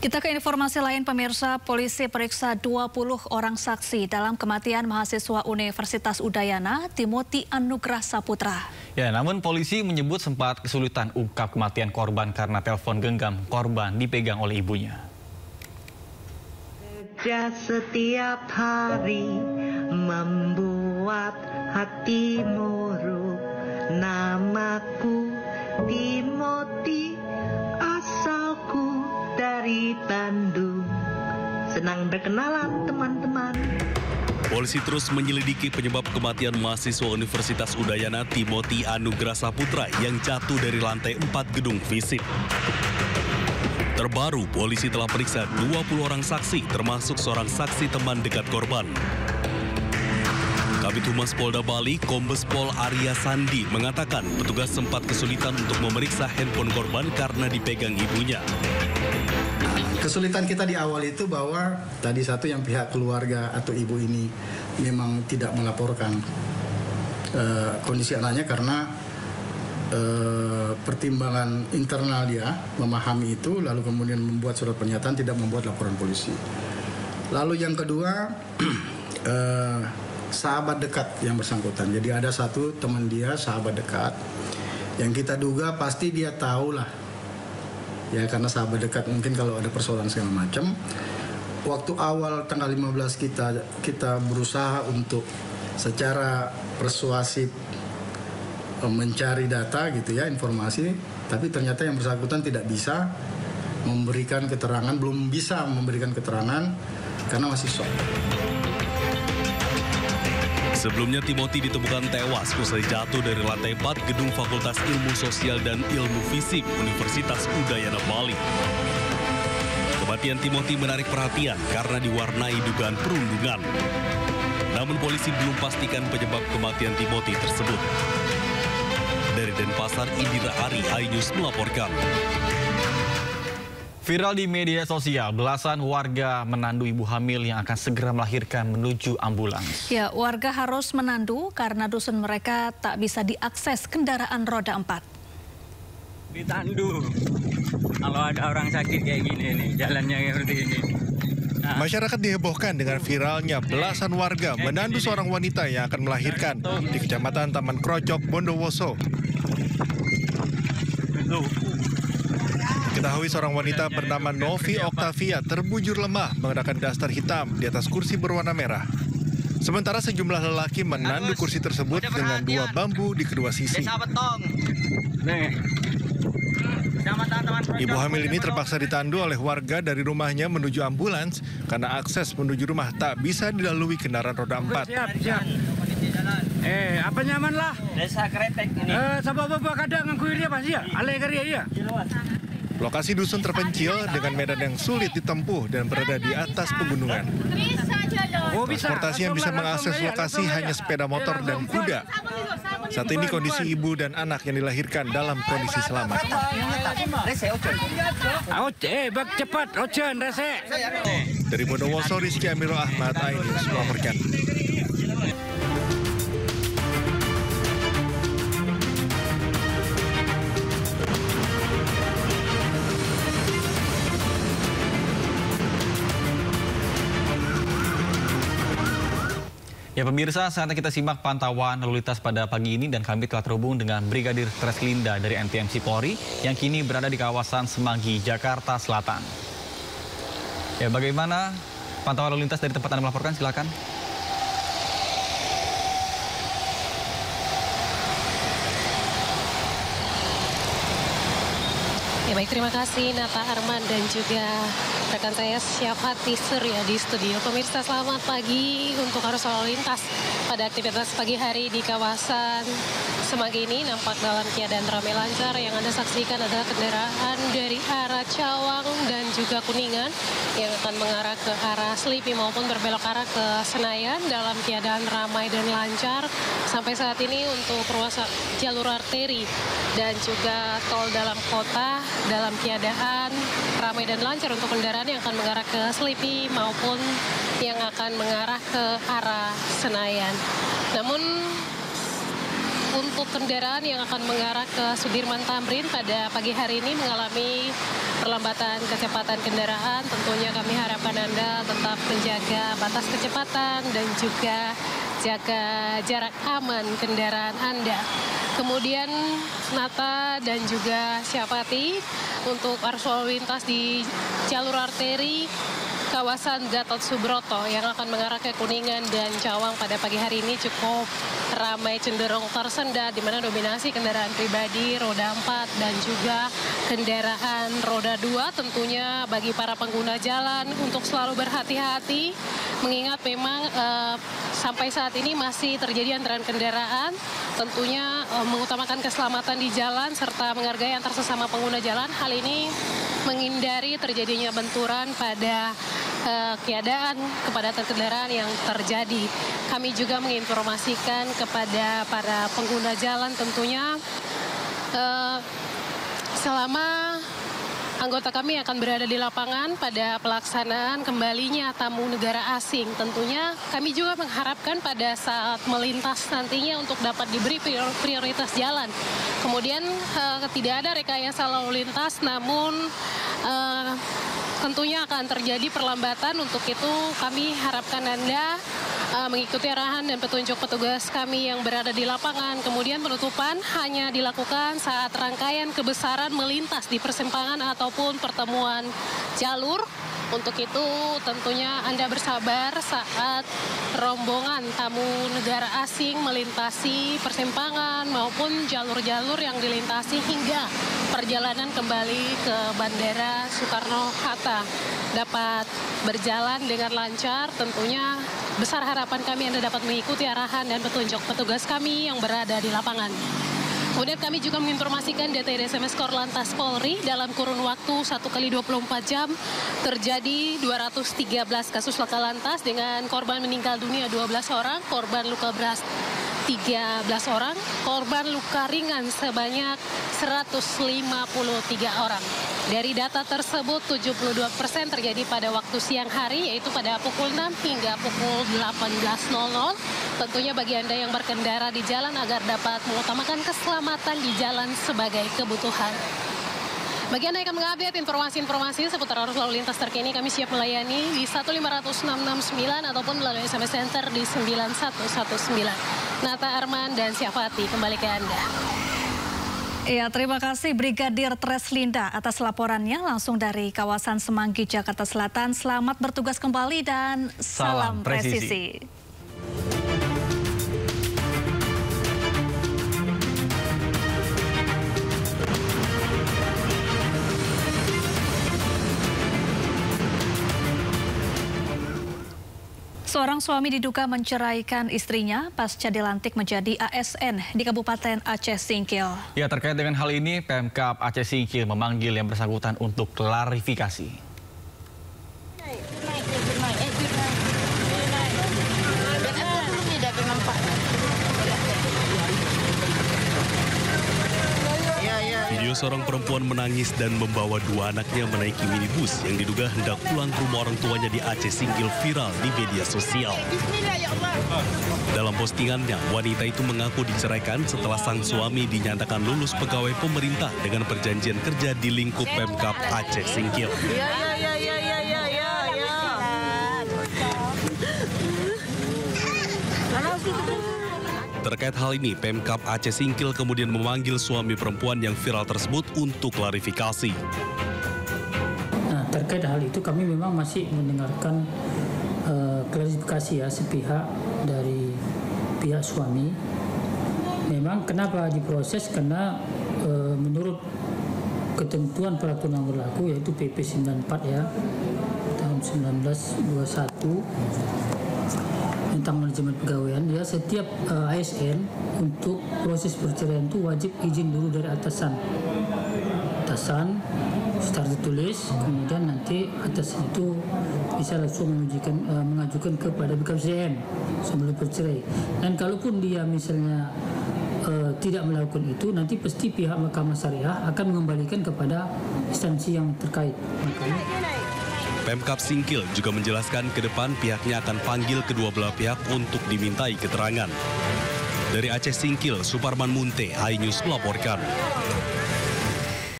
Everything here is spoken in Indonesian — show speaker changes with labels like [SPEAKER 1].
[SPEAKER 1] Kita ke informasi lain, pemirsa. Polisi periksa 20 orang saksi dalam kematian mahasiswa Universitas Udayana, Timothy Anugrah Saputra.
[SPEAKER 2] Ya, namun polisi menyebut sempat kesulitan ungkap kematian korban karena telepon genggam korban dipegang oleh ibunya.
[SPEAKER 3] Kerja setiap hari membuat hati murung. Namaku Timothy, asalku dari Bandung. Senang berkenalan teman-teman.
[SPEAKER 4] Polisi terus menyelidiki penyebab kematian mahasiswa Universitas Udayana Timothy Anugrah Saputra yang jatuh dari lantai 4 gedung FISIP. Terbaru, polisi telah periksa 20 orang saksi, termasuk seorang saksi teman dekat korban. Kabid Humas Polda Bali, Kombes Pol Arya Sandi, mengatakan petugas sempat kesulitan untuk memeriksa handphone korban karena dipegang ibunya.
[SPEAKER 5] Kesulitan kita di awal itu bahwa tadi satu yang pihak keluarga atau ibu ini memang tidak melaporkan kondisi anaknya karena pertimbangan internal dia memahami itu, lalu kemudian membuat surat pernyataan, tidak membuat laporan polisi. Lalu yang kedua, sahabat dekat yang bersangkutan. Jadi ada satu teman dia, sahabat dekat, yang kita duga pasti dia tahu lah. Ya, karena sahabat dekat mungkin kalau ada persoalan segala macam. Waktu awal tanggal 15 kita berusaha untuk secara persuasif mencari data gitu ya, informasi, tapi ternyata yang bersangkutan tidak bisa memberikan keterangan, belum bisa memberikan keterangan karena masih shock.
[SPEAKER 4] Sebelumnya Timothy ditemukan tewas usai jatuh dari lantai 4 gedung Fakultas Ilmu Sosial dan Ilmu Fisik Universitas Udayana Bali. Kematian Timothy menarik perhatian karena diwarnai dugaan perundungan. Namun polisi belum pastikan penyebab kematian Timothy tersebut. Dari Denpasar, Indira Ari, iNews melaporkan.
[SPEAKER 2] Viral di media sosial, belasan warga menandu ibu hamil yang akan segera melahirkan menuju ambulans.
[SPEAKER 1] Ya, warga harus menandu karena dusun mereka tak bisa diakses kendaraan roda 4.
[SPEAKER 6] Ditandu. Kalau ada orang sakit kayak gini nih, jalannya seperti ini. Nah.
[SPEAKER 7] Masyarakat dihebohkan dengan viralnya belasan warga menandu seorang wanita yang akan melahirkan di Kecamatan Taman Krocok, Bondowoso. Diketahui seorang wanita bernama Novi Oktavia terbujur lemah mengenakan daster hitam di atas kursi berwarna merah. Sementara sejumlah lelaki menandu kursi tersebut dengan 2 bambu di kedua sisi. Ibu hamil ini terpaksa ditandu oleh warga dari rumahnya menuju ambulans karena akses menuju rumah tak bisa dilalui kendaraan roda 4.
[SPEAKER 6] Siap. Apa nyaman lah? Desa Kretek ini. Sabab kadang ngangkuir dia pasti ya? Ale karya ya?
[SPEAKER 7] Lokasi dusun terpencil dengan medan yang sulit ditempuh dan berada di atas pegunungan. Transportasi yang bisa mengakses lokasi hanya sepeda motor dan kuda. Saat ini kondisi ibu dan anak yang dilahirkan dalam kondisi selamat.
[SPEAKER 6] Cepat, rese.
[SPEAKER 7] Dari Bondowoso, Rizky Amiro Ahmad, iNews melaporkan.
[SPEAKER 2] Ya pemirsa, saatnya kita simak pantauan lalu lintas pada pagi ini dan kami telah terhubung dengan Brigadir Treslinda dari NTMC Polri yang kini berada di kawasan Semanggi, Jakarta Selatan. Ya, bagaimana pantauan lalu lintas dari tempat Anda melaporkan? Silakan.
[SPEAKER 8] Ya baik, terima kasih Nata Arman dan juga rekan saya Syafati Surya di studio. Pemirsa, selamat pagi untuk arus lalu lintas pada aktivitas pagi hari di kawasan Semanggi ini nampak dalam keadaan ramai lancar. Yang Anda saksikan adalah kendaraan dari arah Cawang dan juga Kuningan yang akan mengarah ke arah Selipi maupun berbelok arah ke Senayan dalam keadaan ramai dan lancar. Sampai saat ini untuk ruas jalur arteri dan juga tol dalam kota dalam keadaan ramai dan lancar untuk kendaraan yang akan mengarah ke Selipi maupun yang akan mengarah ke arah Senayan. Namun untuk kendaraan yang akan mengarah ke Sudirman Tamrin pada pagi hari ini mengalami perlambatan kecepatan kendaraan. Tentunya kami harapkan Anda tetap menjaga batas kecepatan dan juga jaga jarak aman kendaraan Anda. Kemudian Nata dan juga Syafati untuk arus lalu lintas di jalur arteri kawasan Gatot Subroto yang akan mengarah ke Kuningan dan Cawang pada pagi hari ini cukup ramai, cenderung tersendat, di mana dominasi kendaraan pribadi roda 4 dan juga kendaraan roda 2. Tentunya bagi para pengguna jalan untuk selalu berhati-hati, mengingat memang sampai saat ini masih terjadi antrean kendaraan. Tentunya mengutamakan keselamatan di jalan serta menghargai antar sesama pengguna jalan. Hal ini menghindari terjadinya benturan pada keadaan kepadatan kendaraan yang terjadi. Kami juga menginformasikan kepada para pengguna jalan tentunya selama anggota kami akan berada di lapangan pada pelaksanaan kembalinya tamu negara asing. Tentunya kami juga mengharapkan pada saat melintas nantinya untuk dapat diberi prioritas jalan. Kemudian tidak ada rekayasa lalu lintas, namun tentunya akan terjadi perlambatan. Untuk itu kami harapkan Anda mengikuti arahan dan petunjuk petugas kami yang berada di lapangan. Kemudian penutupan hanya dilakukan saat rangkaian kebesaran melintas di persimpangan ataupun pertemuan jalur. Untuk itu tentunya Anda bersabar saat rombongan tamu negara asing melintasi persimpangan maupun jalur-jalur yang dilintasi hingga perjalanan kembali ke Bandara Soekarno-Hatta dapat berjalan dengan lancar. Tentunya besar harapan kami Anda dapat mengikuti arahan dan petunjuk petugas kami yang berada di lapangan. Kemudian kami juga menginformasikan data SMS Korlantas Polri dalam kurun waktu 1x24 jam terjadi 213 kasus laka lantas dengan korban meninggal dunia 12 orang, korban luka berat 13 orang, korban luka ringan sebanyak 153 orang. Dari data tersebut 72% terjadi pada waktu siang hari, yaitu pada pukul 6 hingga pukul 18.00. Tentunya bagi Anda yang berkendara di jalan agar dapat mengutamakan keselamatan di jalan sebagai kebutuhan. Bagi Anda yang akan mengupdate informasi-informasi seputar arus lalu lintas terkini, kami siap melayani di 1500669 ataupun melalui SMS Center di 9119. Nata, Arman, dan Syafati, kembali ke Anda.
[SPEAKER 1] Ya, terima kasih Brigadir Treslinda atas laporannya langsung dari kawasan Semanggi, Jakarta Selatan. Selamat bertugas kembali dan salam presisi. Seorang suami diduga menceraikan istrinya pasca dilantik menjadi ASN di Kabupaten Aceh Singkil.
[SPEAKER 2] Ya, terkait dengan hal ini, Pemkab Aceh Singkil memanggil yang bersangkutan untuk klarifikasi.
[SPEAKER 4] Video seorang perempuan menangis dan membawa dua anaknya menaiki minibus yang diduga hendak pulang ke rumah orang tuanya di Aceh Singkil viral di media sosial. Dalam postingannya, wanita itu mengaku diceraikan setelah sang suami dinyatakan lulus pegawai pemerintah dengan perjanjian kerja di lingkup Pemkab Aceh Singkil. Terkait hal ini, Pemkab Aceh Singkil kemudian memanggil suami perempuan yang viral tersebut untuk klarifikasi.
[SPEAKER 9] Nah, terkait hal itu kami memang masih mendengarkan klarifikasi ya sepihak dari pihak suami. Memang kenapa diproses, karena menurut ketentuan peraturan yang berlaku yaitu PP 94 ya tahun 1921 tentang manajemen pegawaian, ya setiap ASN untuk proses perceraian itu wajib izin dulu dari atasan secara tertulis, kemudian nanti atasan itu bisa langsung mengajukan kepada BKSDM sebelum bercerai. Dan kalaupun dia misalnya tidak melakukan itu, nanti pasti pihak Mahkamah Syariah akan mengembalikan kepada instansi yang terkait.
[SPEAKER 4] Pemkab Singkil juga menjelaskan ke depan pihaknya akan panggil kedua belah pihak untuk dimintai keterangan. Dari Aceh Singkil, Suparman Munte, iNews melaporkan.